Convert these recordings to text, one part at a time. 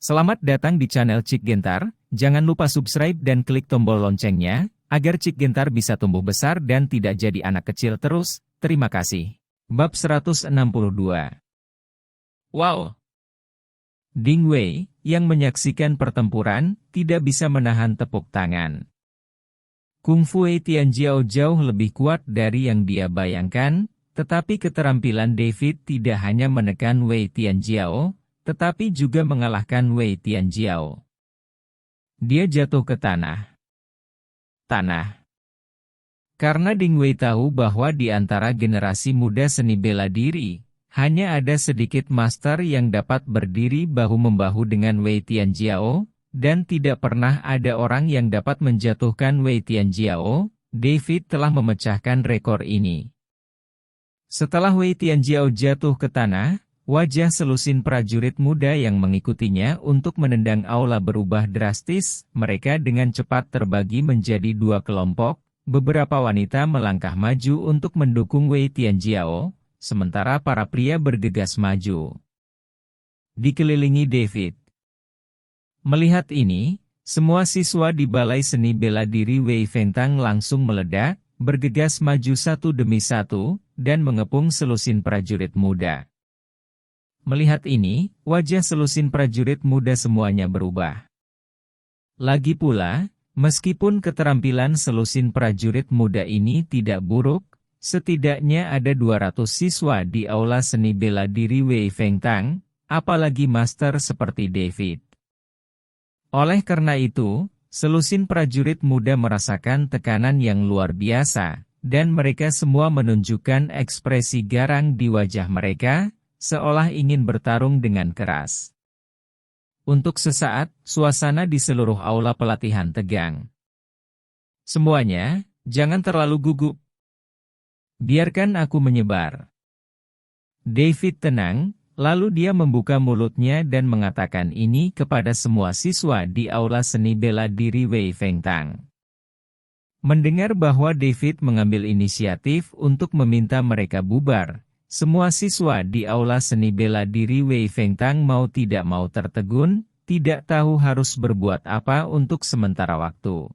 Selamat datang di channel Cik Gentar, jangan lupa subscribe dan klik tombol loncengnya, agar Cik Gentar bisa tumbuh besar dan tidak jadi anak kecil terus, terima kasih. Bab 162. Wow! Ding Wei, yang menyaksikan pertempuran, tidak bisa menahan tepuk tangan. Kung Fu Wei Tianjiao jauh lebih kuat dari yang dia bayangkan, tetapi keterampilan David tidak hanya menekan Wei Tianjiao, tetapi juga mengalahkan Wei Tianjiao. Dia jatuh ke tanah. Karena Ding Wei tahu bahwa di antara generasi muda seni bela diri, hanya ada sedikit master yang dapat berdiri bahu-membahu dengan Wei Tianjiao, dan tidak pernah ada orang yang dapat menjatuhkan Wei Tianjiao. David telah memecahkan rekor ini. Setelah Wei Tianjiao jatuh ke tanah, wajah selusin prajurit muda yang mengikutinya untuk menendang aula berubah drastis. Mereka dengan cepat terbagi menjadi dua kelompok. Beberapa wanita melangkah maju untuk mendukung Wei Tianjiao, sementara para pria bergegas maju. Dikelilingi David. Melihat ini, semua siswa di Balai Seni Bela Diri Wei Fengtang langsung meledak, bergegas maju satu demi satu, dan mengepung selusin prajurit muda. Melihat ini, wajah selusin prajurit muda semuanya berubah. Lagi pula, meskipun keterampilan selusin prajurit muda ini tidak buruk, setidaknya ada 200 siswa di aula seni bela diri Wei Fengtang, apalagi master seperti David. Oleh karena itu, selusin prajurit muda merasakan tekanan yang luar biasa, dan mereka semua menunjukkan ekspresi garang di wajah mereka, seolah ingin bertarung dengan keras. Untuk sesaat, suasana di seluruh aula pelatihan tegang. Semuanya, jangan terlalu gugup. Biarkan aku menyebar. David tenang, lalu dia membuka mulutnya dan mengatakan ini kepada semua siswa di aula seni bela diri Wei Fengtang. Mendengar bahwa David mengambil inisiatif untuk meminta mereka bubar, semua siswa di aula seni bela diri Wei Fengtang mau tidak mau tertegun, tidak tahu harus berbuat apa untuk sementara waktu.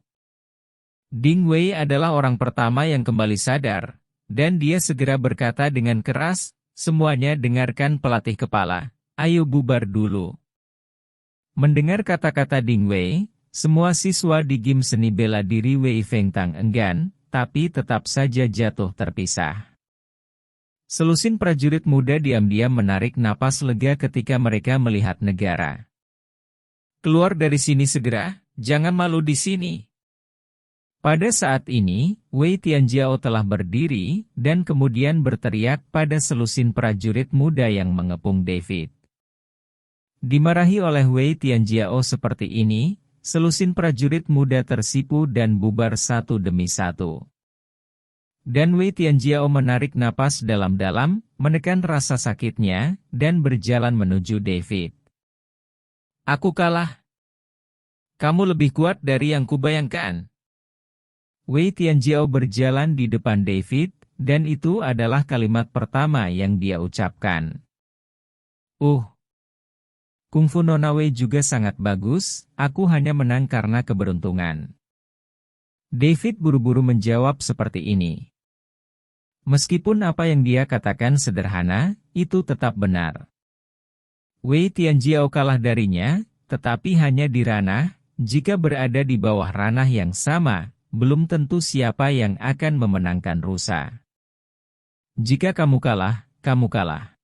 Ding Wei adalah orang pertama yang kembali sadar, dan dia segera berkata dengan keras, semuanya dengarkan pelatih kepala, ayo bubar dulu. Mendengar kata-kata Ding Wei, semua siswa di gim seni bela diri Wei Fengtang enggan, tapi tetap saja jatuh terpisah. Selusin prajurit muda diam-diam menarik napas lega ketika mereka melihat negara. Keluar dari sini segera, jangan malu di sini. Pada saat ini, Wei Tianjiao telah berdiri, dan kemudian berteriak pada selusin prajurit muda yang mengepung David. Dimarahi oleh Wei Tianjiao seperti ini, selusin prajurit muda tersipu dan bubar satu demi satu. Dan Wei Tianjiao menarik napas dalam-dalam, menekan rasa sakitnya, dan berjalan menuju David. Aku kalah. Kamu lebih kuat dari yang kubayangkan. Wei Tianjiao berjalan di depan David, dan itu adalah kalimat pertama yang dia ucapkan. Kungfu Nona Wei juga sangat bagus, aku hanya menang karena keberuntungan. David buru-buru menjawab seperti ini. Meskipun apa yang dia katakan sederhana, itu tetap benar. Wei Tianjiao kalah darinya, tetapi hanya di ranah, jika berada di bawah ranah yang sama, belum tentu siapa yang akan memenangkan rusa. Jika kamu kalah, kamu kalah.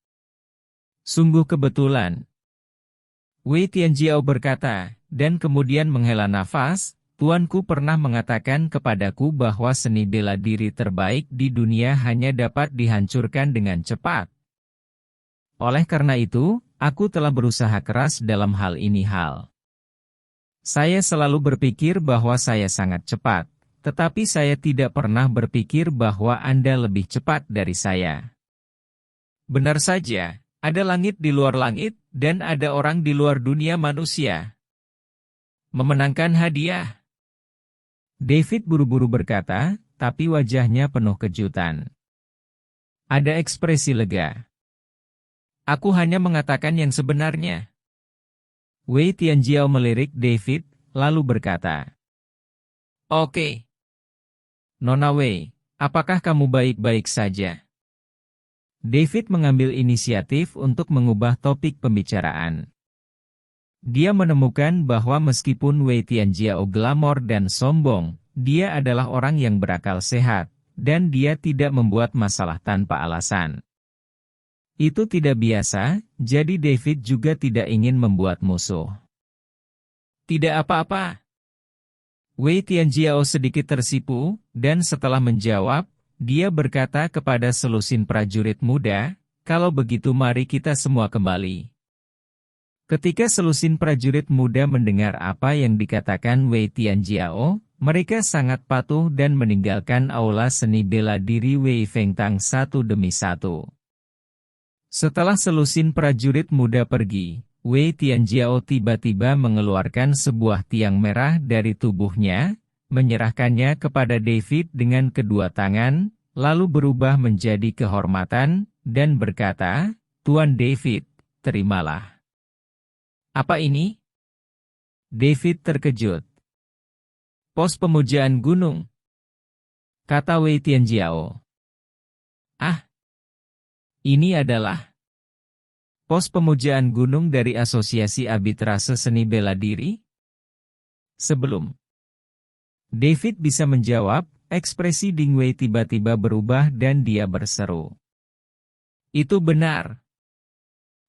Sungguh kebetulan. Wei Tianjiao berkata, dan kemudian menghela nafas, Tuanku pernah mengatakan kepadaku bahwa seni bela diri terbaik di dunia hanya dapat dihancurkan dengan cepat. Oleh karena itu, aku telah berusaha keras dalam hal ini. Saya selalu berpikir bahwa saya sangat cepat, tetapi saya tidak pernah berpikir bahwa Anda lebih cepat dari saya. Benar saja, ada langit di luar langit, dan ada orang di luar dunia manusia. Memenangkan hadiah. David buru-buru berkata, tapi wajahnya penuh kejutan. Ada ekspresi lega. Aku hanya mengatakan yang sebenarnya. Wei Tianjiao melirik David, lalu berkata, "Oke. Nona Wei, apakah kamu baik-baik saja?" David mengambil inisiatif untuk mengubah topik pembicaraan. Dia menemukan bahwa meskipun Wei Tianjiao glamor dan sombong, dia adalah orang yang berakal sehat, dan dia tidak membuat masalah tanpa alasan. Itu tidak biasa, jadi David juga tidak ingin membuat musuh. "Tidak apa-apa." Wei Tianjiao sedikit tersipu, dan setelah menjawab, dia berkata kepada selusin prajurit muda, "Kalau begitu mari kita semua kembali." Ketika selusin prajurit muda mendengar apa yang dikatakan Wei Tianjiao, mereka sangat patuh dan meninggalkan aula seni bela diri Wei Fengtang satu demi satu. Setelah selusin prajurit muda pergi, Wei Tianjiao tiba-tiba mengeluarkan sebuah tiang merah dari tubuhnya, menyerahkannya kepada David dengan kedua tangan, lalu berubah menjadi kehormatan, dan berkata, "Tuan David, terimalah." "Apa ini?" David terkejut. "Pos pemujaan gunung," kata Wei Tianjiao. "Ah, ini adalah pos pemujaan gunung dari Asosiasi Arbitrase Seni Bela Diri?" Sebelum David bisa menjawab, ekspresi Ding Wei tiba-tiba berubah dan dia berseru, "Itu benar."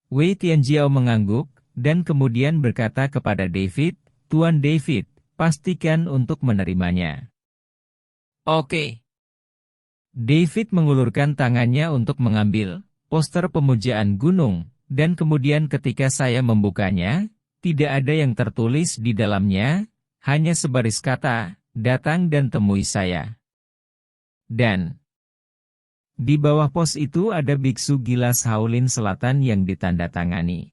Wei Tianjiao mengangguk, dan kemudian berkata kepada David, "Tuan David, pastikan untuk menerimanya." "Oke." David mengulurkan tangannya untuk mengambil poster pemujaan gunung, dan kemudian ketika saya membukanya, tidak ada yang tertulis di dalamnya, hanya sebaris kata, "Datang dan temui saya." Dan di bawah pos itu ada biksu gila Shaolin Selatan yang ditandatangani.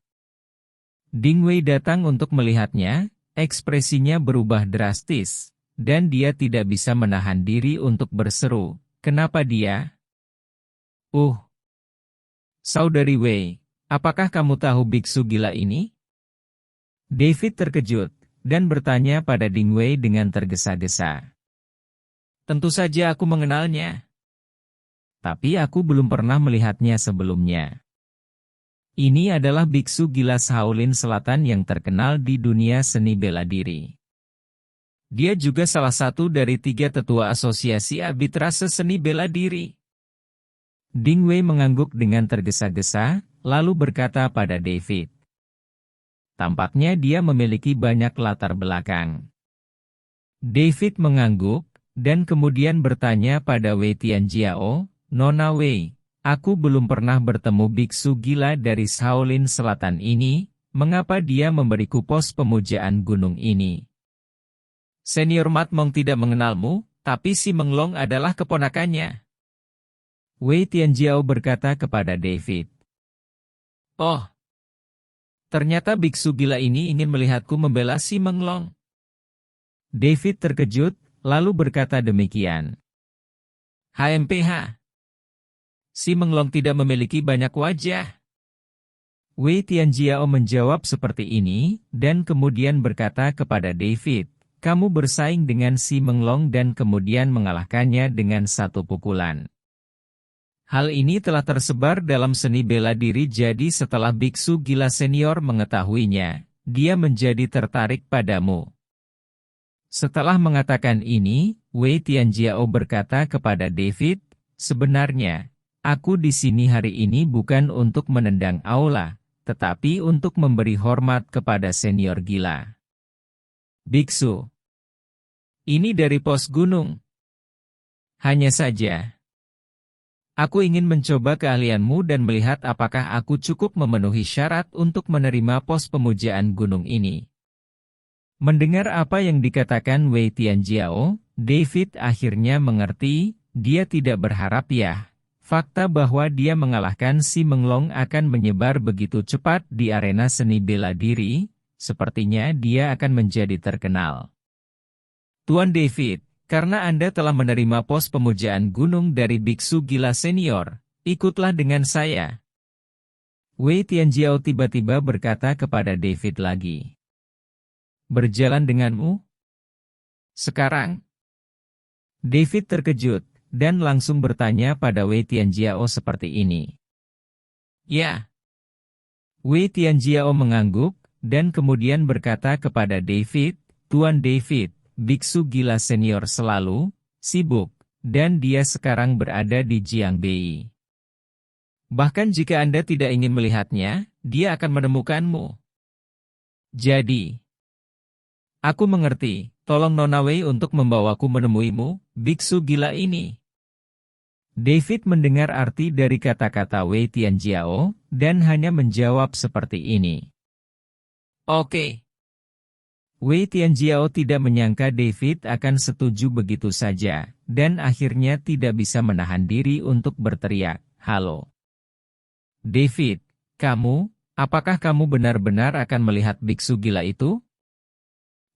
Ding Wei datang untuk melihatnya, ekspresinya berubah drastis, dan dia tidak bisa menahan diri untuk berseru, "Kenapa dia?" Saudari Wei, apakah kamu tahu biksu gila ini?" David terkejut, dan bertanya pada Ding Wei dengan tergesa-gesa. "Tentu saja aku mengenalnya. Tapi aku belum pernah melihatnya sebelumnya. Ini adalah biksu gila Shaolin Selatan yang terkenal di dunia seni bela diri. Dia juga salah satu dari 3 tetua asosiasi arbitrase seni bela diri." Ding Wei mengangguk dengan tergesa-gesa, lalu berkata pada David. Tampaknya dia memiliki banyak latar belakang. David mengangguk, dan kemudian bertanya pada Wei Tianjiao, "Nona Wei, aku belum pernah bertemu biksu gila dari Shaolin Selatan ini, mengapa dia memberiku pos pemujaan gunung ini?" "Senior Mat Mong tidak mengenalmu, tapi si Menglong adalah keponakannya," Wei Tianjiao berkata kepada David. "Oh, ternyata biksu gila ini ingin melihatku membela si Menglong." David terkejut, lalu berkata demikian. "HMPH. Si Menglong tidak memiliki banyak wajah." Wei Tianjiao menjawab seperti ini, dan kemudian berkata kepada David, "Kamu bersaing dengan si Menglong dan kemudian mengalahkannya dengan 1 pukulan. Hal ini telah tersebar dalam seni bela diri, jadi setelah biksu gila senior mengetahuinya, dia menjadi tertarik padamu." Setelah mengatakan ini, Wei Tianjiao berkata kepada David, "Sebenarnya, aku di sini hari ini bukan untuk menendang aula, tetapi untuk memberi hormat kepada senior gila. Biksu, ini dari pos gunung. Hanya saja, aku ingin mencoba keahlianmu dan melihat apakah aku cukup memenuhi syarat untuk menerima pos pemujaan gunung ini." Mendengar apa yang dikatakan Wei Tianjiao, David akhirnya mengerti, dia tidak berharap fakta bahwa dia mengalahkan si Menglong akan menyebar begitu cepat di arena seni bela diri, sepertinya dia akan menjadi terkenal. "Tuan David, karena Anda telah menerima pos pemujaan gunung dari biksu gila senior, ikutlah dengan saya." Wei Tianjiao tiba-tiba berkata kepada David lagi. Berjalan denganmu? Sekarang? David terkejut, dan langsung bertanya pada Wei Tianjiao seperti ini. Ya. Wei Tianjiao mengangguk, dan kemudian berkata kepada David, Tuan David, biksu gila senior selalu sibuk, dan dia sekarang berada di Jiangbei. Bahkan jika Anda tidak ingin melihatnya, dia akan menemukanmu. Jadi, aku mengerti, tolong Nona Wei untuk membawaku menemuimu, biksu gila ini. David mendengar arti dari kata-kata Wei Tianjiao, dan hanya menjawab seperti ini. Oke. Wei Tianjiao tidak menyangka David akan setuju begitu saja, dan akhirnya tidak bisa menahan diri untuk berteriak, Halo. David, apakah kamu benar-benar akan melihat biksu gila itu?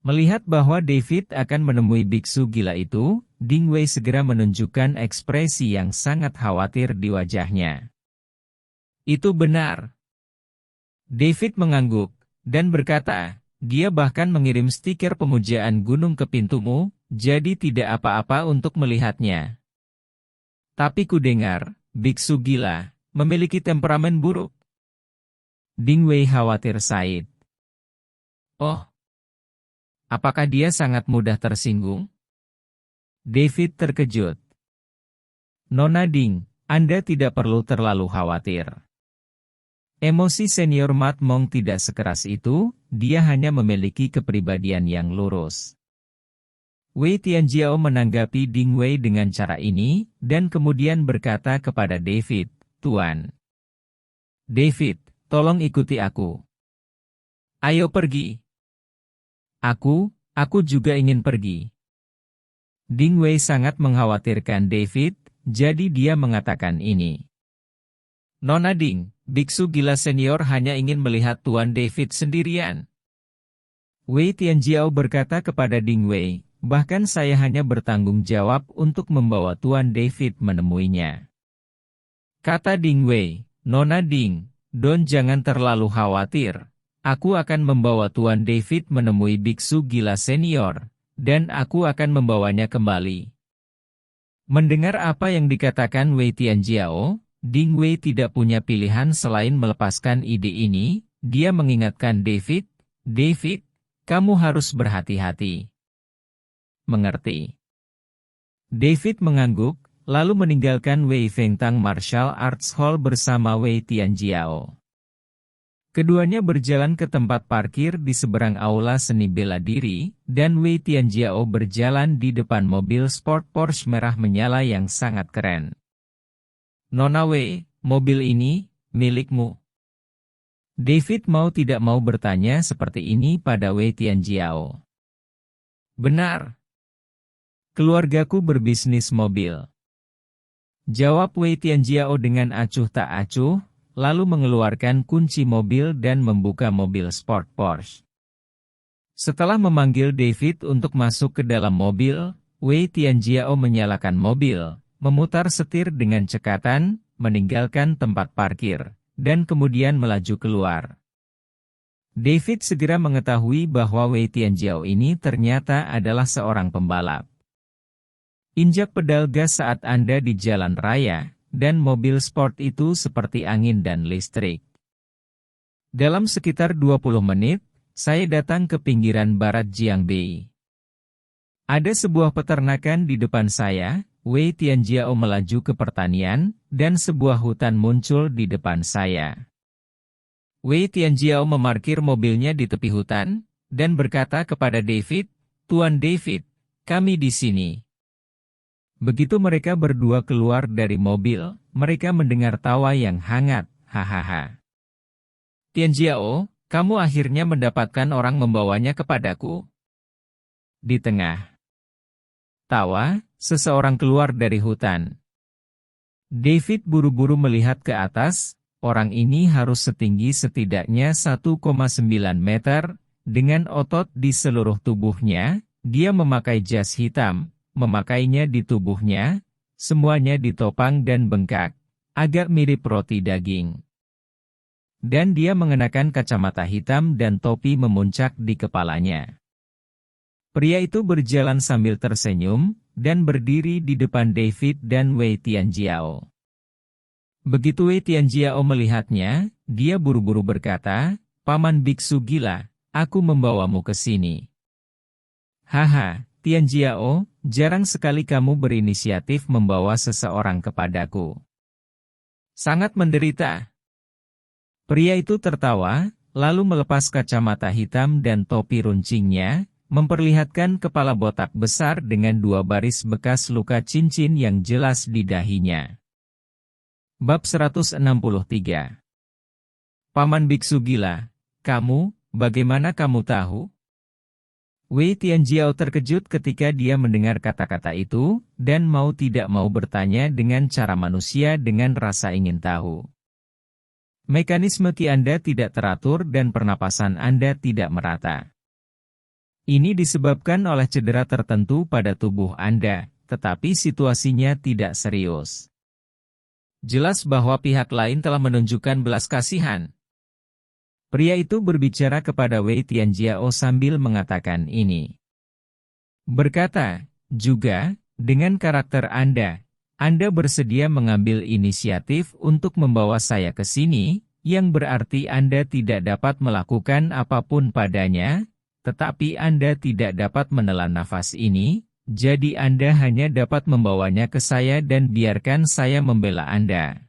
Melihat bahwa David akan menemui biksu gila itu, Ding Wei segera menunjukkan ekspresi yang sangat khawatir di wajahnya. Itu benar. David mengangguk, dan berkata, dia bahkan mengirim stiker pemujaan gunung ke pintumu, jadi tidak apa-apa untuk melihatnya. Tapi ku dengar, biksu gila memiliki temperamen buruk. Ding Wei khawatir Said. Oh, apakah dia sangat mudah tersinggung? David terkejut. Nona Ding, Anda tidak perlu terlalu khawatir. Emosi senior Mat Mong tidak sekeras itu, dia hanya memiliki kepribadian yang lurus. Wei Tianjiao menanggapi Ding Wei dengan cara ini, dan kemudian berkata kepada David, Tuan. David, tolong ikuti aku. Ayo pergi. Aku juga ingin pergi. Ding Wei sangat mengkhawatirkan David, jadi dia mengatakan ini. Nona Ding, biksu gila senior hanya ingin melihat Tuan David sendirian. Wei Tianjiao berkata kepada Ding Wei, bahkan saya hanya bertanggung jawab untuk membawa Tuan David menemuinya. Kata Ding Wei, Nona Ding, jangan terlalu khawatir. Aku akan membawa Tuan David menemui biksu gila senior, dan aku akan membawanya kembali. Mendengar apa yang dikatakan Wei Tianjiao, Ding Wei tidak punya pilihan selain melepaskan ide ini. Dia mengingatkan David, David, kamu harus berhati-hati. Mengerti. David mengangguk, lalu meninggalkan Wei Fengtang Martial Arts Hall bersama Wei Tianjiao. Keduanya berjalan ke tempat parkir di seberang aula seni bela diri, dan Wei Tianjiao berjalan di depan mobil sport Porsche merah menyala yang sangat keren. Nona Wei, mobil ini milikmu. David mau tidak mau bertanya seperti ini pada Wei Tianjiao. Benar. Keluargaku berbisnis mobil. Jawab Wei Tianjiao dengan acuh tak acuh, lalu mengeluarkan kunci mobil dan membuka mobil sport Porsche. Setelah memanggil David untuk masuk ke dalam mobil, Wei Tianjiao menyalakan mobil, memutar setir dengan cekatan, meninggalkan tempat parkir, dan kemudian melaju keluar. David segera mengetahui bahwa Wei Tianjiao ini ternyata adalah seorang pembalap. Injak pedal gas saat Anda di jalan raya, dan mobil sport itu seperti angin dan listrik. Dalam sekitar 20 menit, saya datang ke pinggiran barat Jiangbei. Ada sebuah peternakan di depan saya, Wei Tianjiao melaju ke pertanian, dan sebuah hutan muncul di depan saya. Wei Tianjiao memarkir mobilnya di tepi hutan, dan berkata kepada David, Tuan David, kami di sini. Begitu mereka berdua keluar dari mobil, mereka mendengar tawa yang hangat, hahaha. Tianjiao, kamu akhirnya mendapatkan orang membawanya kepadaku. Di tengah tawa, seseorang keluar dari hutan. David buru-buru melihat ke atas, orang ini harus setinggi setidaknya 1,9 meter, dengan otot di seluruh tubuhnya, dia memakai jas hitam. Memakainya di tubuhnya, semuanya ditopang dan bengkak, agak mirip roti daging. dan dia mengenakan kacamata hitam dan topi memuncak di kepalanya. Pria itu berjalan sambil tersenyum, dan berdiri di depan David dan Wei Tianjiao. Begitu Wei Tianjiao melihatnya, dia buru-buru berkata, "Paman biksu gila, aku membawamu ke sini." "Haha, Tianjiao, jarang sekali kamu berinisiatif membawa seseorang kepadaku. Sangat menderita." Pria itu tertawa, lalu melepas kacamata hitam dan topi runcingnya, memperlihatkan kepala botak besar dengan 2 baris bekas luka cincin yang jelas di dahinya. Bab 163. Paman biksu gila, kamu, bagaimana kamu tahu? Wei Tianjiao terkejut ketika dia mendengar kata-kata itu, dan mau tidak mau bertanya dengan cara manusia dengan rasa ingin tahu. Mekanisme Qi Anda tidak teratur dan pernapasan Anda tidak merata. Ini disebabkan oleh cedera tertentu pada tubuh Anda, tetapi situasinya tidak serius. Jelas bahwa pihak lain telah menunjukkan belas kasihan. Pria itu berbicara kepada Wei Tianjiao sambil mengatakan ini. Berkata, juga, dengan karakter Anda bersedia mengambil inisiatif untuk membawa saya ke sini, yang berarti Anda tidak dapat melakukan apapun padanya, tetapi Anda tidak dapat menelan nafas ini, jadi Anda hanya dapat membawanya ke saya dan biarkan saya membela Anda.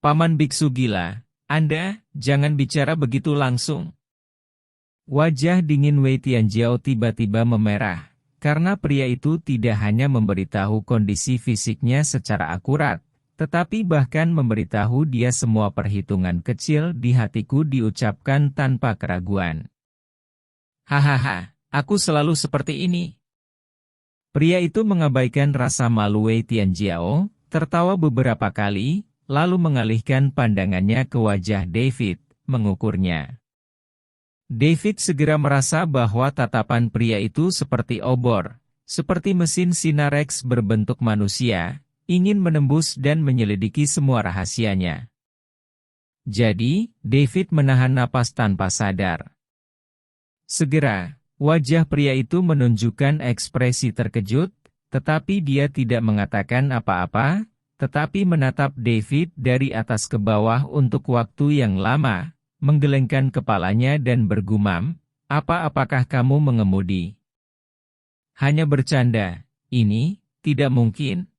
Paman biksu gila, Anda, jangan bicara begitu langsung. Wajah dingin Wei Tianjiao tiba-tiba memerah, karena pria itu tidak hanya memberitahu kondisi fisiknya secara akurat, tetapi bahkan memberitahu dia semua perhitungan kecil di hatiku diucapkan tanpa keraguan. Hahaha, aku selalu seperti ini. Pria itu mengabaikan rasa malu Wei Tianjiao, tertawa beberapa kali, lalu mengalihkan pandangannya ke wajah David, mengukurnya. David segera merasa bahwa tatapan pria itu seperti obor, seperti mesin Sinarex berbentuk manusia, ingin menembus dan menyelidiki semua rahasianya. Jadi, David menahan napas tanpa sadar. Segera, wajah pria itu menunjukkan ekspresi terkejut, tetapi dia tidak mengatakan apa-apa, tetapi menatap David dari atas ke bawah untuk waktu yang lama, menggelengkan kepalanya dan bergumam, apakah kamu mengemudi? Hanya bercanda, ini, tidak mungkin.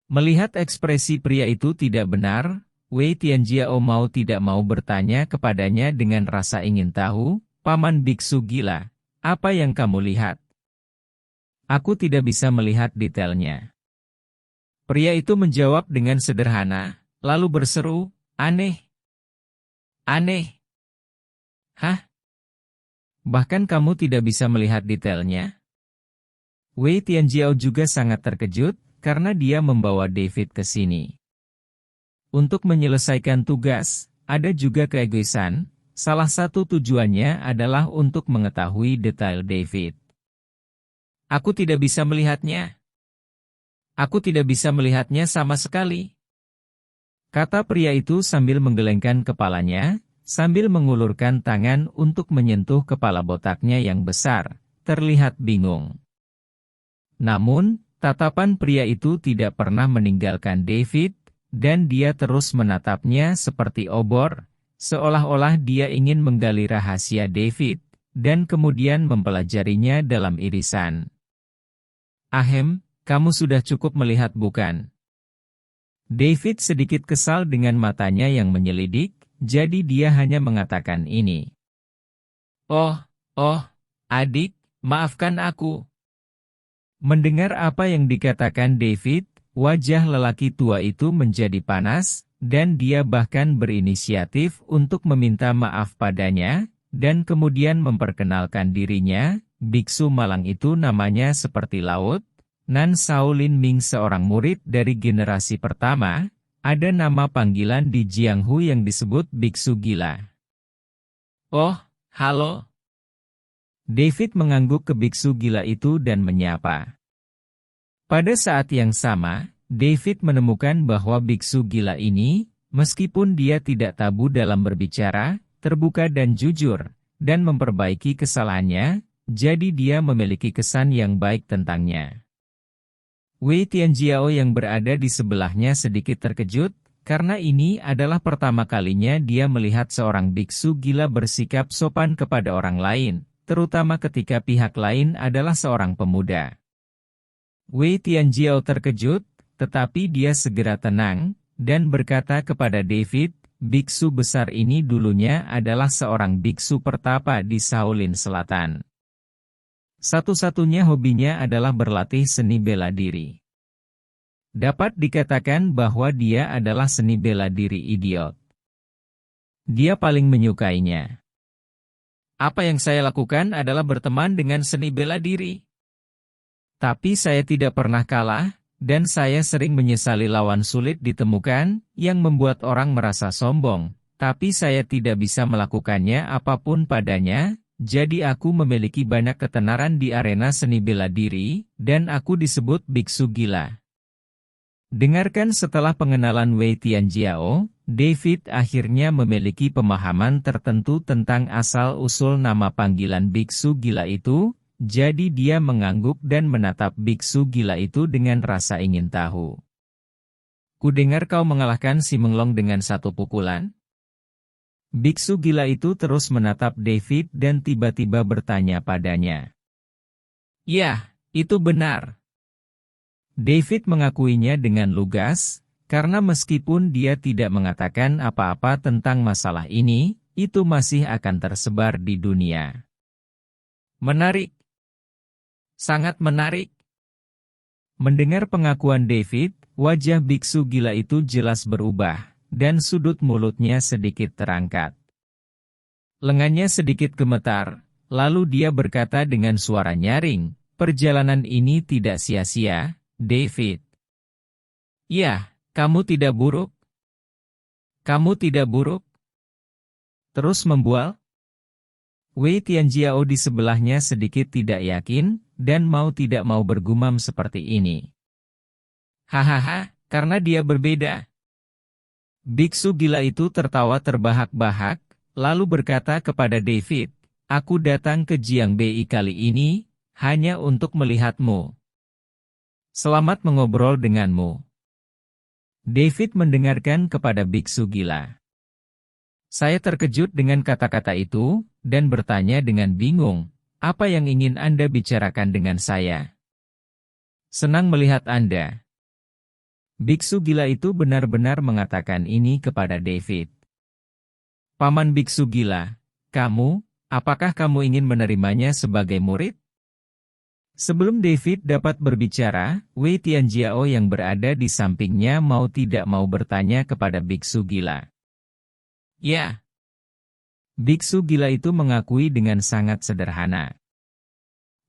Melihat ekspresi pria itu tidak benar, Wei Tianjiao mau tidak mau bertanya kepadanya dengan rasa ingin tahu, Paman biksu gila, apa yang kamu lihat? Aku tidak bisa melihat detailnya. Pria itu menjawab dengan sederhana, lalu berseru, aneh. Aneh. Hah? Bahkan kamu tidak bisa melihat detailnya? Wei Tianjiao juga sangat terkejut, karena dia membawa David ke sini. Untuk menyelesaikan tugas, ada juga keegoisan, salah satu tujuannya adalah untuk mengetahui detail David. Aku tidak bisa melihatnya. Aku tidak bisa melihatnya sama sekali. Kata pria itu sambil menggelengkan kepalanya, sambil mengulurkan tangan untuk menyentuh kepala botaknya yang besar, terlihat bingung. Namun, tatapan pria itu tidak pernah meninggalkan David, dan dia terus menatapnya seperti obor, seolah-olah dia ingin menggali rahasia David, dan kemudian mempelajarinya dalam irisan. Ahem, kamu sudah cukup melihat bukan? David sedikit kesal dengan matanya yang menyelidik, jadi dia hanya mengatakan ini. Oh, adik, maafkan aku. Mendengar apa yang dikatakan David, wajah lelaki tua itu menjadi panas, dan dia bahkan berinisiatif untuk meminta maaf padanya, dan kemudian memperkenalkan dirinya, biksu malang itu namanya seperti laut, Nan Shaolin Ming seorang murid dari generasi pertama, ada nama panggilan di Jianghu yang disebut biksu gila. Oh, halo. David mengangguk ke biksu gila itu dan menyapa. Pada saat yang sama, David menemukan bahwa biksu gila ini, Meskipun dia tidak tabu dalam berbicara, terbuka dan jujur, dan memperbaiki kesalahannya, jadi dia memiliki kesan yang baik tentangnya. Wei Tianjiao yang berada di sebelahnya sedikit terkejut, karena ini adalah pertama kalinya dia melihat seorang biksu gila bersikap sopan kepada orang lain, terutama ketika pihak lain adalah seorang pemuda. Wei Tianjiao terkejut, tetapi dia segera tenang, dan berkata kepada David, biksu besar ini dulunya adalah seorang biksu pertapa di Shaolin Selatan. Satu-satunya hobinya adalah berlatih seni bela diri. Dapat dikatakan bahwa dia adalah seni bela diri idiot. Dia paling menyukainya. Apa yang saya lakukan adalah berteman dengan seni bela diri. Tapi saya tidak pernah kalah, dan saya sering menyesali lawan sulit ditemukan, yang membuat orang merasa sombong. Tapi saya tidak bisa melakukannya apapun padanya, jadi aku memiliki banyak ketenaran di arena seni bela diri, dan aku disebut biksu gila. Dengarkan setelah pengenalan Wei Tianjiao, David akhirnya memiliki pemahaman tertentu tentang asal-usul nama panggilan biksu gila itu, jadi dia mengangguk dan menatap biksu gila itu dengan rasa ingin tahu. Kudengar kau mengalahkan si Menglong dengan satu pukulan? Biksu gila itu terus menatap David dan tiba-tiba bertanya padanya. Ya, itu benar. David mengakuinya dengan lugas, karena meskipun dia tidak mengatakan apa-apa tentang masalah ini, itu masih akan tersebar di dunia. Menarik. Sangat menarik. Mendengar pengakuan David, wajah biksu gila itu jelas berubah, dan sudut mulutnya sedikit terangkat. Lengannya sedikit gemetar, lalu dia berkata dengan suara nyaring, perjalanan ini tidak sia-sia, David. Ya, kamu tidak buruk. Kamu tidak buruk. Terus membual. Wei Tianjiao di sebelahnya sedikit tidak yakin, dan mau tidak mau bergumam seperti ini. Hahaha, karena dia berbeda. Biksu gila itu tertawa terbahak-bahak, lalu berkata kepada David, aku datang ke Jiangbei kali ini, hanya untuk melihatmu. Selamat mengobrol denganmu. David mendengarkan kepada biksu gila. Saya terkejut dengan kata-kata itu, dan bertanya dengan bingung, apa yang ingin Anda bicarakan dengan saya? Senang melihat Anda. Biksu gila itu benar-benar mengatakan ini kepada David. Paman biksu gila, apakah kamu ingin menerimanya sebagai murid? Sebelum David dapat berbicara, Wei Tianjiao yang berada di sampingnya mau tidak mau bertanya kepada biksu gila. Ya. Biksu gila itu mengakui dengan sangat sederhana.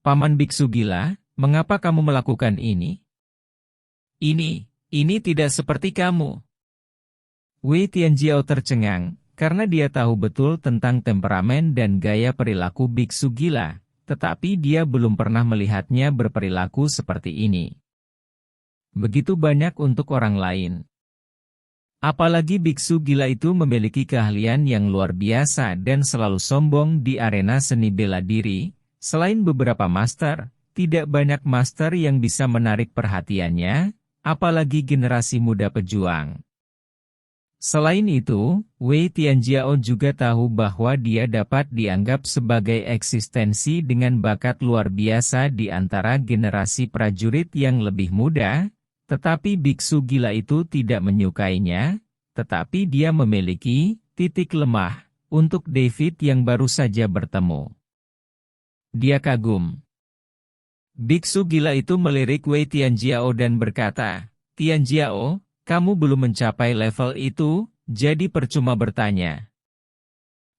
Paman biksu gila, mengapa kamu melakukan ini? Ini tidak seperti kamu. Wei Tianjiao tercengang, karena dia tahu betul tentang temperamen dan gaya perilaku biksu gila. Tetapi dia belum pernah melihatnya berperilaku seperti ini. Begitu banyak untuk orang lain. Apalagi biksu gila itu memiliki keahlian yang luar biasa dan selalu sombong di arena seni bela diri. Selain beberapa master, tidak banyak master yang bisa menarik perhatiannya, apalagi generasi muda pejuang. Selain itu, Wei Tianjiao juga tahu bahwa dia dapat dianggap sebagai eksistensi dengan bakat luar biasa di antara generasi prajurit yang lebih muda, tetapi biksu gila itu tidak menyukainya, tetapi dia memiliki titik lemah untuk David yang baru saja bertemu. Dia kagum. Biksu gila itu melirik Wei Tianjiao dan berkata, Tianjiao, kamu belum mencapai level itu, jadi percuma bertanya.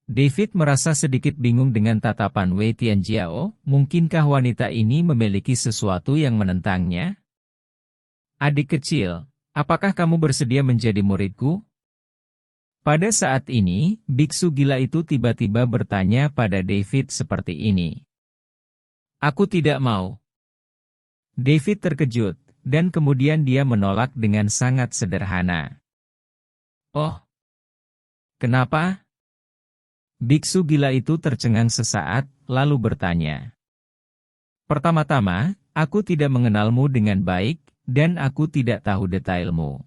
David merasa sedikit bingung dengan tatapan Wei Tianjiao, mungkinkah wanita ini memiliki sesuatu yang menentangnya? Adik kecil, apakah kamu bersedia menjadi muridku? Pada saat ini, biksu gila itu tiba-tiba bertanya pada David seperti ini. Aku tidak mau. David terkejut. Dan kemudian dia menolak dengan sangat sederhana. Oh, kenapa? Biksu gila itu tercengang sesaat, lalu bertanya. Pertama-tama, aku tidak mengenalmu dengan baik, dan aku tidak tahu detailmu.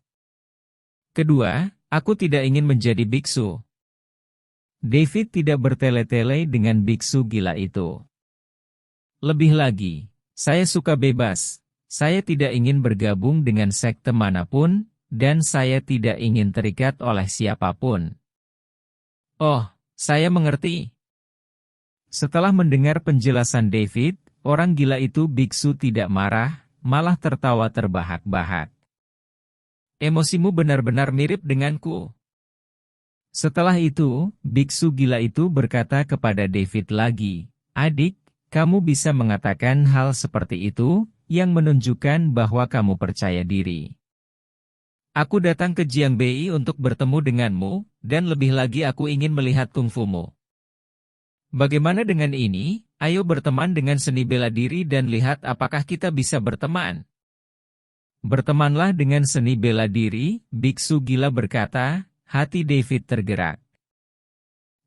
Kedua, aku tidak ingin menjadi biksu. David tidak bertele-tele dengan biksu gila itu. Lebih lagi, saya suka bebas. Saya tidak ingin bergabung dengan sekte manapun, dan saya tidak ingin terikat oleh siapapun. Oh, saya mengerti. Setelah mendengar penjelasan David, orang gila itu biksu tidak marah, malah tertawa terbahak-bahak. Emosimu benar-benar mirip denganku. Setelah itu, biksu gila itu berkata kepada David lagi, "Adik, kamu bisa mengatakan hal seperti itu, yang menunjukkan bahwa kamu percaya diri. Aku datang ke Jiangbei untuk bertemu denganmu, dan lebih lagi aku ingin melihat kungfumu. Bagaimana dengan ini? Ayo berteman dengan seni bela diri dan lihat apakah kita bisa berteman." Bertemanlah dengan seni bela diri, biksu gila berkata, hati David tergerak.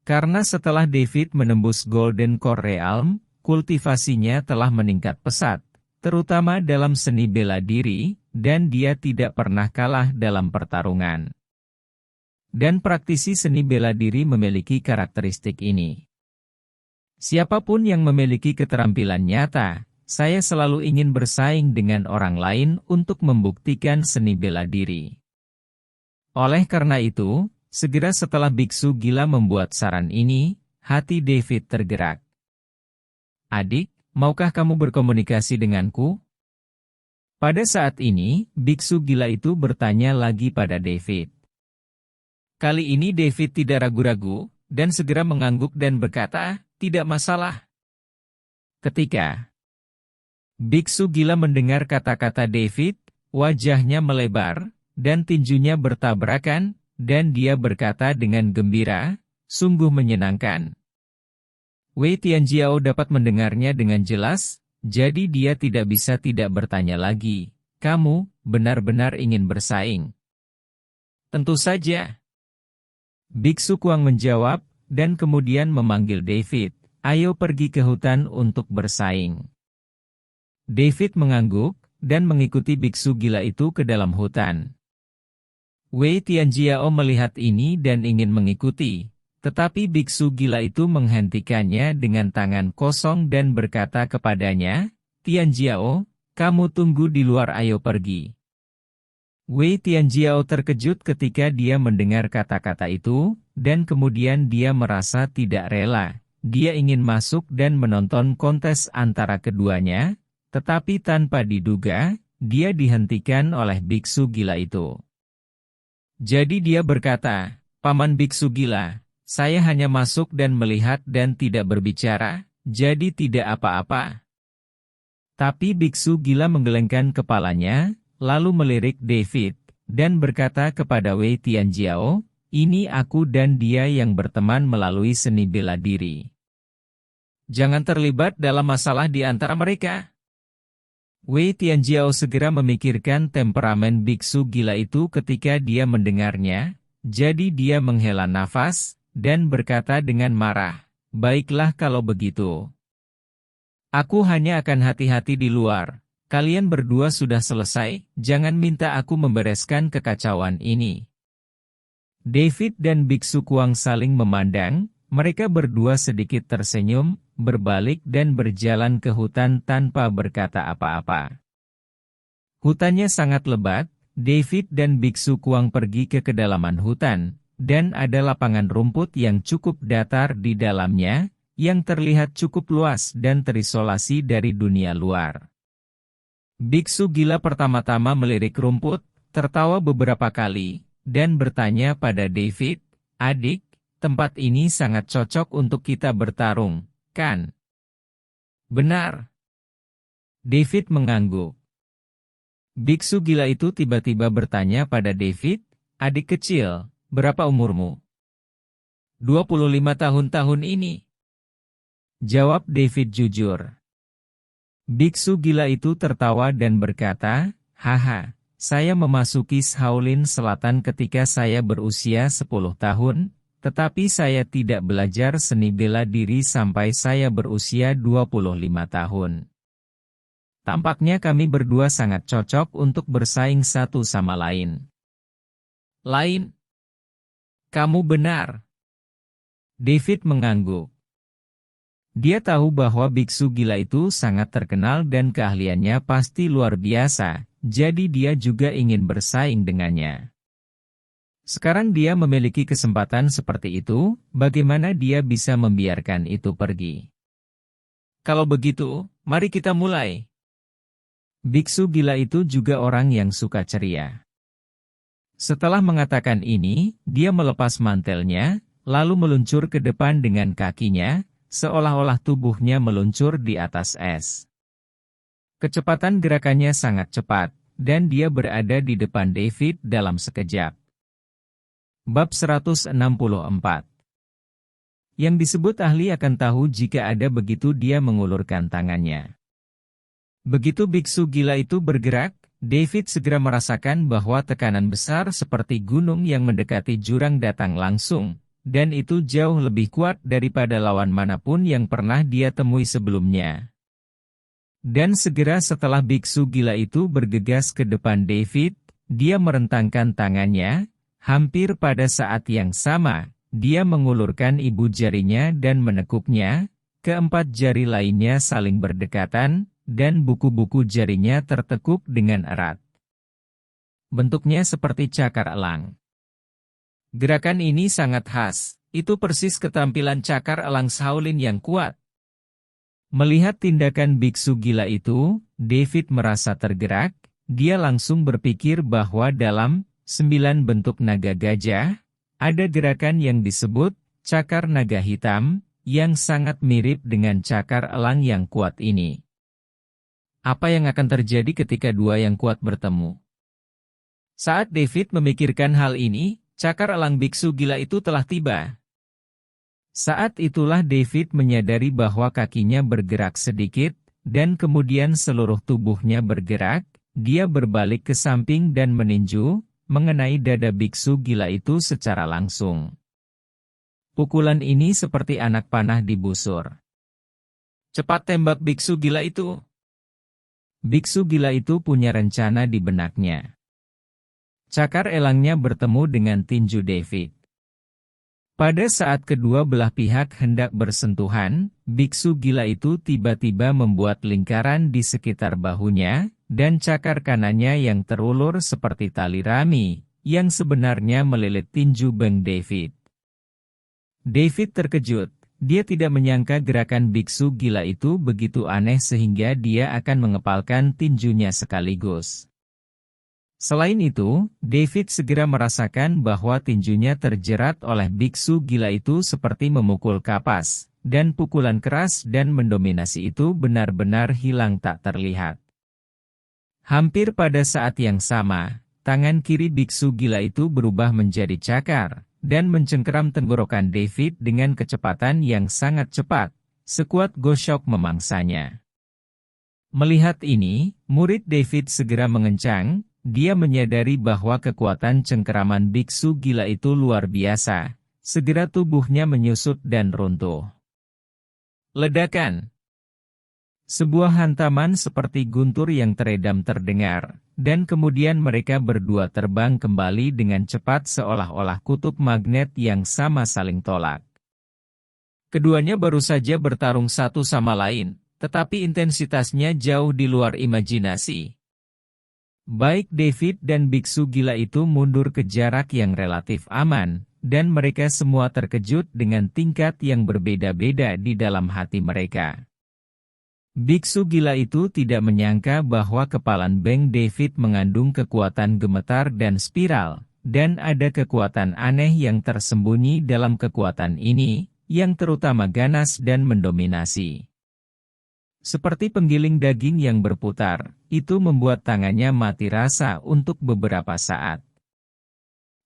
Karena setelah David menembus Golden Core Realm, kultivasinya telah meningkat pesat, terutama dalam seni bela diri, dan dia tidak pernah kalah dalam pertarungan. Dan praktisi seni bela diri memiliki karakteristik ini. Siapapun yang memiliki keterampilan nyata, saya selalu ingin bersaing dengan orang lain untuk membuktikan seni bela diri. Oleh karena itu, segera setelah biksu gila membuat saran ini, hati David tergerak. Adik, maukah kamu berkomunikasi denganku? Pada saat ini, biksu gila itu bertanya lagi pada David. Kali ini David tidak ragu-ragu, dan segera mengangguk dan berkata, tidak masalah. Ketika biksu gila mendengar kata-kata David, wajahnya melebar, dan tinjunya bertabrakan, dan dia berkata dengan gembira, sungguh menyenangkan. Wei Tianjiao dapat mendengarnya dengan jelas, jadi dia tidak bisa tidak bertanya lagi, kamu benar-benar ingin bersaing? Tentu saja. Biksu Kuang menjawab, dan kemudian memanggil David, ayo pergi ke hutan untuk bersaing. David mengangguk, dan mengikuti biksu gila itu ke dalam hutan. Wei Tianjiao melihat ini dan ingin mengikuti, tetapi biksu gila itu menghentikannya dengan tangan kosong dan berkata kepadanya, Tianjiao, kamu tunggu di luar, ayo pergi. Wei Tianjiao terkejut ketika dia mendengar kata-kata itu, dan kemudian dia merasa tidak rela. Dia ingin masuk dan menonton kontes antara keduanya, tetapi tanpa diduga, dia dihentikan oleh biksu gila itu. Jadi dia berkata, Paman biksu gila, saya hanya masuk dan melihat dan tidak berbicara, jadi tidak apa-apa. Tapi biksu gila menggelengkan kepalanya, lalu melirik David, dan berkata kepada Wei Tianjiao, ini aku dan dia yang berteman melalui seni bela diri. Jangan terlibat dalam masalah di antara mereka. Wei Tianjiao segera memikirkan temperamen biksu gila itu ketika dia mendengarnya, jadi dia menghela nafas, dan berkata dengan marah, baiklah kalau begitu. Aku hanya akan hati-hati di luar, kalian berdua sudah selesai, jangan minta aku membereskan kekacauan ini. David dan biksu Kuang saling memandang, mereka berdua sedikit tersenyum, berbalik dan berjalan ke hutan tanpa berkata apa-apa. Hutannya sangat lebat, David dan biksu Kuang pergi ke kedalaman hutan, dan ada lapangan rumput yang cukup datar di dalamnya, yang terlihat cukup luas dan terisolasi dari dunia luar. Biksu gila pertama-tama melirik rumput, tertawa beberapa kali, dan bertanya pada David, adik, tempat ini sangat cocok untuk kita bertarung, kan? Benar. David mengangguk. Biksu gila itu tiba-tiba bertanya pada David, adik kecil, berapa umurmu? 25 tahun ini. Jawab David jujur. Biksu gila itu tertawa dan berkata, haha, saya memasuki Shaolin Selatan ketika saya berusia 10 tahun, tetapi saya tidak belajar seni bela diri sampai saya berusia 25 tahun. Tampaknya kami berdua sangat cocok untuk bersaing satu sama lain. Lain? Kamu benar. David mengangguk. Dia tahu bahwa biksu gila itu sangat terkenal dan keahliannya pasti luar biasa, jadi dia juga ingin bersaing dengannya. Sekarang dia memiliki kesempatan seperti itu, bagaimana dia bisa membiarkan itu pergi? Kalau begitu, mari kita mulai. Biksu gila itu juga orang yang suka ceria. Setelah mengatakan ini, dia melepas mantelnya, lalu meluncur ke depan dengan kakinya, seolah-olah tubuhnya meluncur di atas es. Kecepatan gerakannya sangat cepat, dan dia berada di depan David dalam sekejap. Bab 164. Yang disebut ahli akan tahu jika ada begitu dia mengulurkan tangannya. Begitu biksu gila itu bergerak, David segera merasakan bahwa tekanan besar seperti gunung yang mendekati jurang datang langsung, dan itu jauh lebih kuat daripada lawan manapun yang pernah dia temui sebelumnya. Dan segera setelah biksu gila itu bergegas ke depan David, dia merentangkan tangannya, hampir pada saat yang sama, dia mengulurkan ibu jarinya dan menekuknya, keempat jari lainnya saling berdekatan, dan buku-buku jarinya tertekuk dengan erat. Bentuknya seperti cakar elang. Gerakan ini sangat khas, itu persis ketampilan cakar elang Shaolin yang kuat. Melihat tindakan biksu gila itu, David merasa tergerak, dia langsung berpikir bahwa dalam 9 bentuk naga gajah, ada gerakan yang disebut cakar naga hitam, yang sangat mirip dengan cakar elang yang kuat ini. Apa yang akan terjadi ketika dua yang kuat bertemu? Saat David memikirkan hal ini, cakar elang biksu gila itu telah tiba. Saat itulah David menyadari bahwa kakinya bergerak sedikit, dan kemudian seluruh tubuhnya bergerak, dia berbalik ke samping dan meninju, mengenai dada biksu gila itu secara langsung. Pukulan ini seperti anak panah di busur. Cepat tembak biksu gila itu. Biksu gila itu punya rencana di benaknya. Cakar elangnya bertemu dengan tinju David. Pada saat kedua belah pihak hendak bersentuhan, biksu gila itu tiba-tiba membuat lingkaran di sekitar bahunya, dan cakar kanannya yang terulur seperti tali rami, yang sebenarnya melilit tinju Bang David. David terkejut, dia tidak menyangka gerakan biksu gila itu begitu aneh sehingga dia akan mengepalkan tinjunya sekaligus. Selain itu, David segera merasakan bahwa tinjunya terjerat oleh biksu gila itu seperti memukul kapas, dan pukulan keras dan mendominasi itu benar-benar hilang tak terlihat. Hampir pada saat yang sama, tangan kiri biksu gila itu berubah menjadi cakar, dan mencengkeram tenggorokan David dengan kecepatan yang sangat cepat, sekuat gosok memangsanya. Melihat ini, murid David segera mengencang. Dia menyadari bahwa kekuatan cengkeraman biksu gila itu luar biasa. Segera tubuhnya menyusut dan runtuh. Ledakan. Sebuah hantaman seperti guntur yang teredam terdengar, dan kemudian mereka berdua terbang kembali dengan cepat seolah-olah kutub magnet yang sama saling tolak. Keduanya baru saja bertarung satu sama lain, tetapi intensitasnya jauh di luar imajinasi. Baik David dan biksu gila itu mundur ke jarak yang relatif aman, dan mereka semua terkejut dengan tingkat yang berbeda-beda di dalam hati mereka. Biksu gila itu tidak menyangka bahwa kepalan Bang David mengandung kekuatan gemetar dan spiral, dan ada kekuatan aneh yang tersembunyi dalam kekuatan ini, yang terutama ganas dan mendominasi. Seperti penggiling daging yang berputar, itu membuat tangannya mati rasa untuk beberapa saat.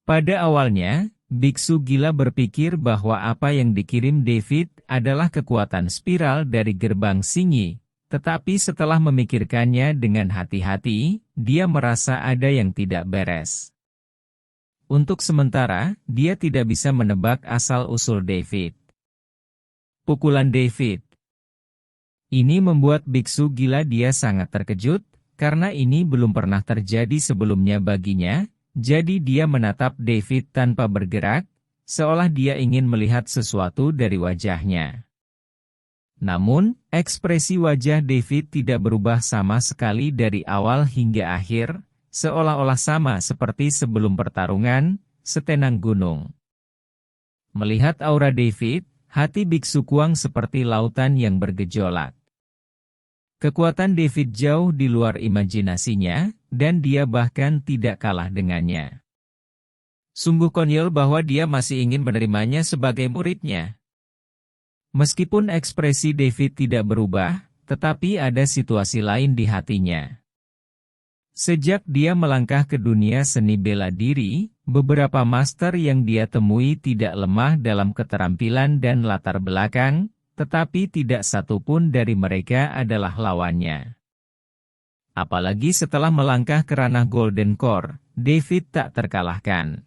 Pada awalnya, biksu gila berpikir bahwa apa yang dikirim David adalah kekuatan spiral dari gerbang singi, tetapi setelah memikirkannya dengan hati-hati, dia merasa ada yang tidak beres. Untuk sementara, dia tidak bisa menebak asal-usul David. Pukulan David. Ini membuat biksu gila dia sangat terkejut, karena ini belum pernah terjadi sebelumnya baginya, jadi dia menatap David tanpa bergerak, seolah dia ingin melihat sesuatu dari wajahnya. Namun, ekspresi wajah David tidak berubah sama sekali dari awal hingga akhir, seolah-olah sama seperti sebelum pertarungan, setenang gunung. Melihat aura David, hati biksu Kuang seperti lautan yang bergejolak. Kekuatan David jauh di luar imajinasinya, dan dia bahkan tidak kalah dengannya. Sungguh konyol bahwa dia masih ingin menerimanya sebagai muridnya. Meskipun ekspresi David tidak berubah, tetapi ada situasi lain di hatinya. Sejak dia melangkah ke dunia seni bela diri, beberapa master yang dia temui tidak lemah dalam keterampilan dan latar belakang, tetapi tidak satu pun dari mereka adalah lawannya. Apalagi setelah melangkah ke ranah Golden Core, David tak terkalahkan.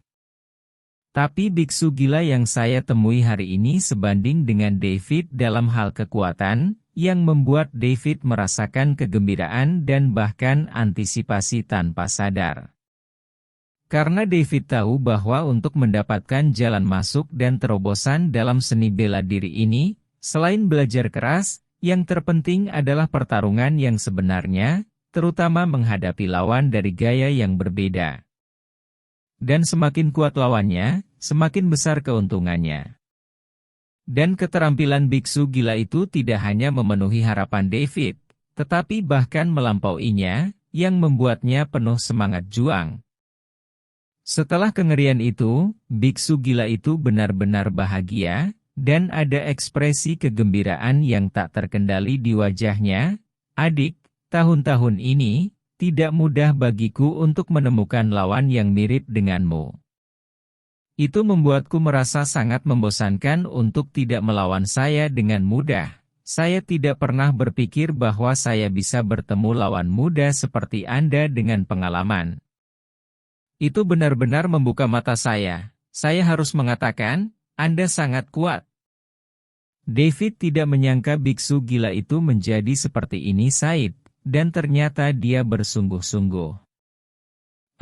Tapi biksu gila yang saya temui hari ini sebanding dengan David dalam hal kekuatan, yang membuat David merasakan kegembiraan dan bahkan antisipasi tanpa sadar. Karena David tahu bahwa untuk mendapatkan jalan masuk dan terobosan dalam seni bela diri ini, selain belajar keras, yang terpenting adalah pertarungan yang sebenarnya, terutama menghadapi lawan dari gaya yang berbeda. Dan semakin kuat lawannya, semakin besar keuntungannya. Dan keterampilan biksu gila itu tidak hanya memenuhi harapan David, tetapi bahkan melampauinya, yang membuatnya penuh semangat juang. Setelah kengerian itu, biksu gila itu benar-benar bahagia, dan ada ekspresi kegembiraan yang tak terkendali di wajahnya. Adik, tahun-tahun ini, tidak mudah bagiku untuk menemukan lawan yang mirip denganmu. Itu membuatku merasa sangat membosankan untuk tidak melawan saya dengan mudah. Saya tidak pernah berpikir bahwa saya bisa bertemu lawan muda seperti Anda dengan pengalaman. Itu benar-benar membuka mata saya. Saya harus mengatakan, Anda sangat kuat. David tidak menyangka biksu gila itu menjadi seperti ini Said. Dan ternyata dia bersungguh-sungguh.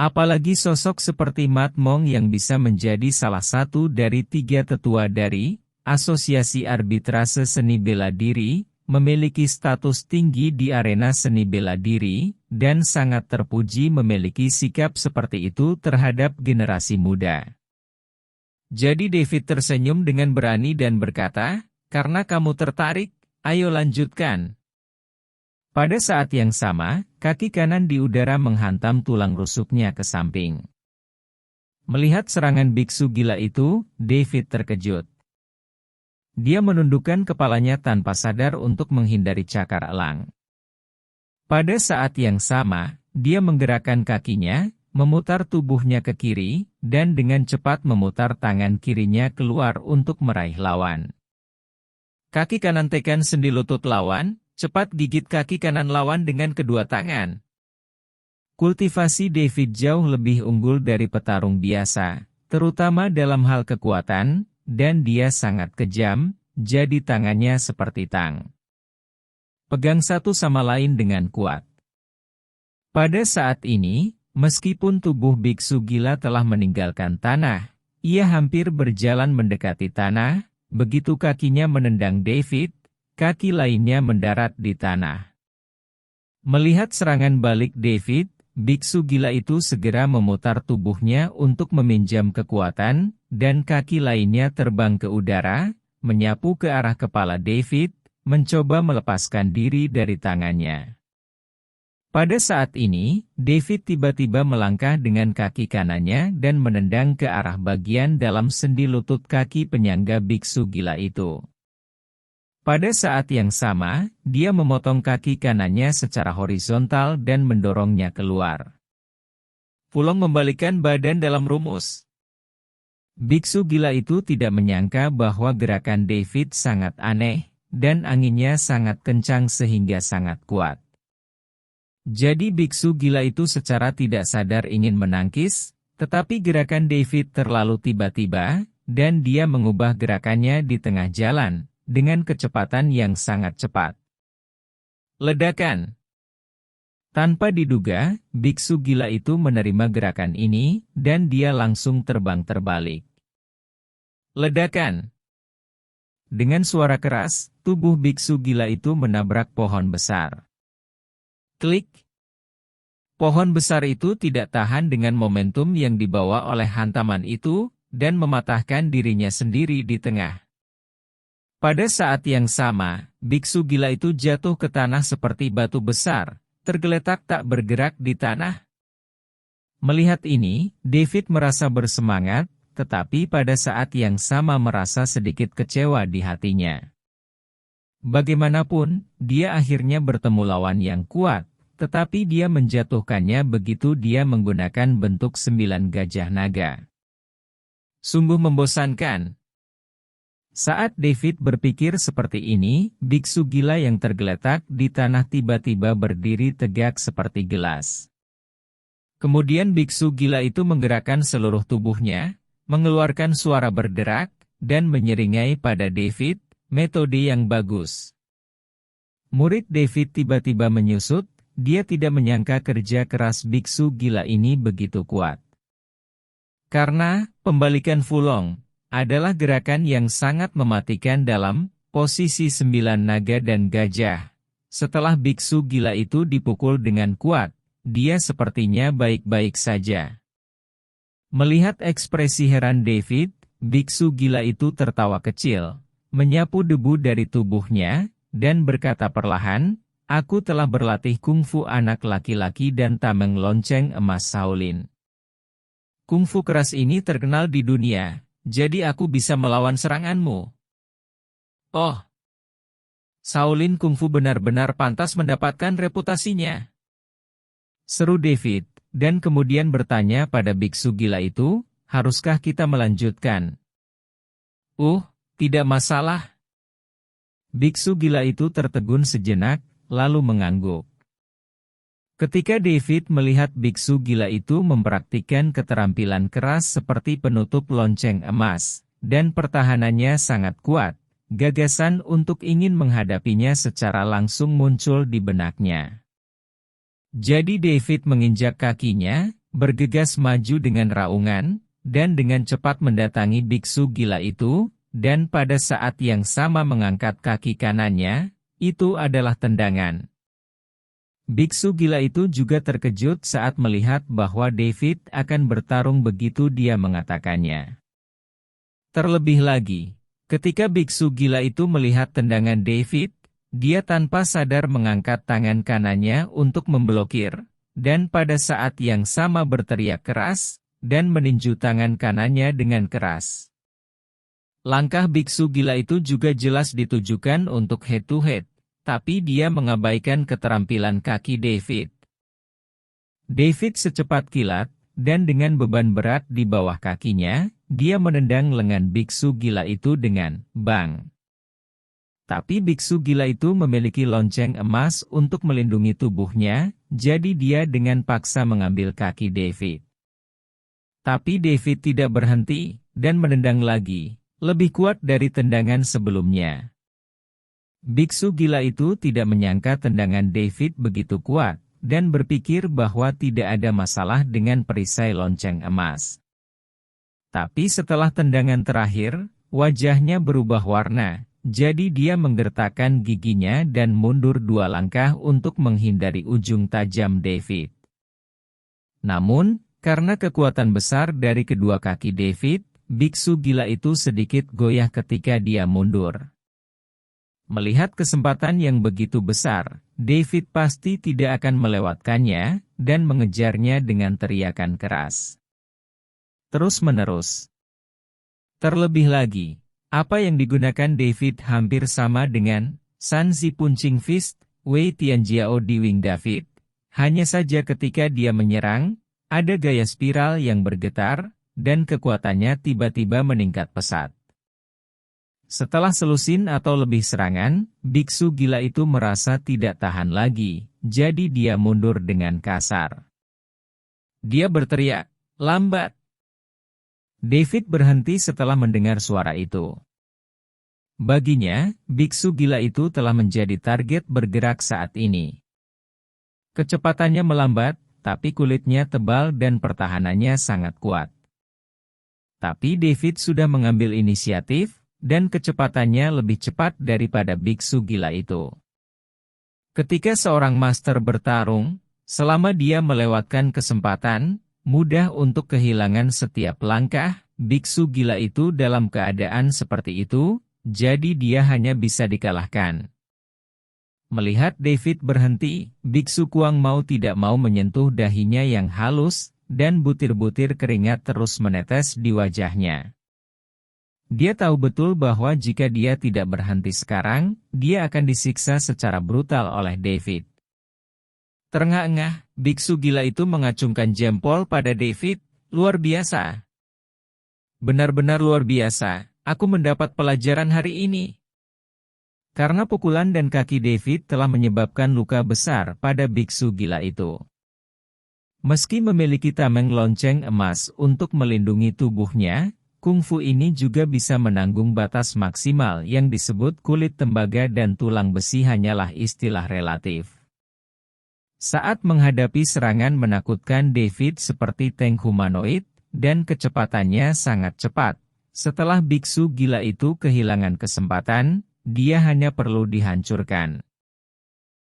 Apalagi sosok seperti Mat Mong yang bisa menjadi salah satu dari 3 tetua dari Asosiasi Arbitrase Seni Bela Diri, memiliki status tinggi di arena seni bela diri, dan sangat terpuji memiliki sikap seperti itu terhadap generasi muda. Jadi David tersenyum dengan berani dan berkata, "Karena kamu tertarik, ayo lanjutkan." Pada saat yang sama, kaki kanan di udara menghantam tulang rusuknya ke samping. Melihat serangan biksu gila itu, David terkejut. Dia menundukkan kepalanya tanpa sadar untuk menghindari cakar elang. Pada saat yang sama, dia menggerakkan kakinya, memutar tubuhnya ke kiri, dan dengan cepat memutar tangan kirinya keluar untuk meraih lawan. Kaki kanan tekan sendi lutut lawan. Cepat gigit kaki kanan lawan dengan kedua tangan. Kultivasi David jauh lebih unggul dari petarung biasa, terutama dalam hal kekuatan, dan dia sangat kejam, jadi tangannya seperti tang. Pegang satu sama lain dengan kuat. Pada saat ini, meskipun tubuh biksu gila telah meninggalkan tanah, ia hampir berjalan mendekati tanah, begitu kakinya menendang David, kaki lainnya mendarat di tanah. Melihat serangan balik David, biksu gila itu segera memutar tubuhnya untuk meminjam kekuatan, dan kaki lainnya terbang ke udara, menyapu ke arah kepala David, mencoba melepaskan diri dari tangannya. Pada saat ini, David tiba-tiba melangkah dengan kaki kanannya dan menendang ke arah bagian dalam sendi lutut kaki penyangga biksu gila itu. Pada saat yang sama, dia memotong kaki kanannya secara horizontal dan mendorongnya keluar. Fulong membalikkan badan dalam rumus. Biksu gila itu tidak menyangka bahwa gerakan David sangat aneh, dan anginnya sangat kencang sehingga sangat kuat. Jadi biksu gila itu secara tidak sadar ingin menangkis, tetapi gerakan David terlalu tiba-tiba, dan dia mengubah gerakannya di tengah jalan, dengan kecepatan yang sangat cepat. Ledakan. Tanpa diduga, biksu gila itu menerima gerakan ini, dan dia langsung terbang terbalik. Ledakan. Dengan suara keras, tubuh biksu gila itu menabrak pohon besar. Klik. Pohon besar itu tidak tahan dengan momentum yang dibawa oleh hantaman itu, dan mematahkan dirinya sendiri di tengah. Pada saat yang sama, biksu gila itu jatuh ke tanah seperti batu besar, tergeletak tak bergerak di tanah. Melihat ini, David merasa bersemangat, tetapi pada saat yang sama merasa sedikit kecewa di hatinya. Bagaimanapun, dia akhirnya bertemu lawan yang kuat, tetapi dia menjatuhkannya begitu dia menggunakan bentuk 9 gajah naga. Sungguh membosankan. Saat David berpikir seperti ini, biksu gila yang tergeletak di tanah tiba-tiba berdiri tegak seperti gelas. Kemudian biksu gila itu menggerakkan seluruh tubuhnya, mengeluarkan suara berderak, dan menyeringai pada David, metode yang bagus. Murid David tiba-tiba menyusut, dia tidak menyangka kerja keras biksu gila ini begitu kuat. Karena, pembalikan fulong, adalah gerakan yang sangat mematikan dalam posisi 9 naga dan gajah. Setelah biksu gila itu dipukul dengan kuat, dia sepertinya baik-baik saja. Melihat ekspresi heran David, biksu gila itu tertawa kecil, menyapu debu dari tubuhnya, dan berkata perlahan, "Aku telah berlatih kungfu anak laki-laki dan tameng lonceng emas Shaolin. Kungfu keras ini terkenal di dunia, jadi aku bisa melawan seranganmu." Oh, Shaolin kungfu benar-benar pantas mendapatkan reputasinya, seru David. Dan kemudian bertanya pada biksu gila itu, "Haruskah kita melanjutkan?" Tidak masalah." Biksu gila itu tertegun sejenak, lalu mengangguk. Ketika David melihat biksu gila itu mempraktikkan keterampilan keras seperti penutup lonceng emas, dan pertahanannya sangat kuat, gagasan untuk ingin menghadapinya secara langsung muncul di benaknya. Jadi David menginjak kakinya, bergegas maju dengan raungan, dan dengan cepat mendatangi biksu gila itu, dan pada saat yang sama mengangkat kaki kanannya, itu adalah tendangan. Biksu gila itu juga terkejut saat melihat bahwa David akan bertarung begitu dia mengatakannya. Terlebih lagi, ketika biksu gila itu melihat tendangan David, dia tanpa sadar mengangkat tangan kanannya untuk memblokir, dan pada saat yang sama berteriak keras, dan meninju tangan kanannya dengan keras. Langkah biksu gila itu juga jelas ditujukan untuk head-to-head, tapi dia mengabaikan keterampilan kaki David. David secepat kilat, dan dengan beban berat di bawah kakinya, dia menendang lengan biksu gila itu dengan bang. Tapi biksu gila itu memiliki lonceng emas untuk melindungi tubuhnya, jadi dia dengan paksa mengambil kaki David. Tapi David tidak berhenti, dan menendang lagi, lebih kuat dari tendangan sebelumnya. Biksu gila itu tidak menyangka tendangan David begitu kuat, dan berpikir bahwa tidak ada masalah dengan perisai lonceng emas. Tapi setelah tendangan terakhir, wajahnya berubah warna. Jadi dia menggertakkan giginya dan mundur 2 langkah untuk menghindari ujung tajam David. Namun, karena kekuatan besar dari kedua kaki David, biksu gila itu sedikit goyah ketika dia mundur. Melihat kesempatan yang begitu besar, David pasti tidak akan melewatkannya, dan mengejarnya dengan teriakan keras. Terus-menerus. Terlebih lagi, apa yang digunakan David hampir sama dengan Sanzi Punching Fist, Wei Tianjiao di Wing David. Hanya saja ketika dia menyerang, ada gaya spiral yang bergetar, dan kekuatannya tiba-tiba meningkat pesat. Setelah selusin atau lebih serangan, biksu gila itu merasa tidak tahan lagi, jadi dia mundur dengan kasar. Dia berteriak, "Lambat!" David berhenti setelah mendengar suara itu. Baginya, biksu gila itu telah menjadi target bergerak saat ini. Kecepatannya melambat, tapi kulitnya tebal dan pertahanannya sangat kuat. Tapi David sudah mengambil inisiatif, dan kecepatannya lebih cepat daripada biksu gila itu. Ketika seorang master bertarung, selama dia melewatkan kesempatan, mudah untuk kehilangan setiap langkah, biksu gila itu dalam keadaan seperti itu, jadi dia hanya bisa dikalahkan. Melihat David berhenti, biksu Kuang mau tidak mau menyentuh dahinya yang halus, dan butir-butir keringat terus menetes di wajahnya. Dia tahu betul bahwa jika dia tidak berhenti sekarang, dia akan disiksa secara brutal oleh David. Terengah-engah, biksu gila itu mengacungkan jempol pada David. "Luar biasa. Benar-benar luar biasa, aku mendapat pelajaran hari ini." Karena pukulan dan kaki David telah menyebabkan luka besar pada biksu gila itu. Meski memiliki tameng lonceng emas untuk melindungi tubuhnya, kungfu ini juga bisa menanggung batas maksimal yang disebut kulit tembaga dan tulang besi hanyalah istilah relatif. Saat menghadapi serangan menakutkan David seperti tank humanoid, dan kecepatannya sangat cepat. Setelah biksu gila itu kehilangan kesempatan, dia hanya perlu dihancurkan.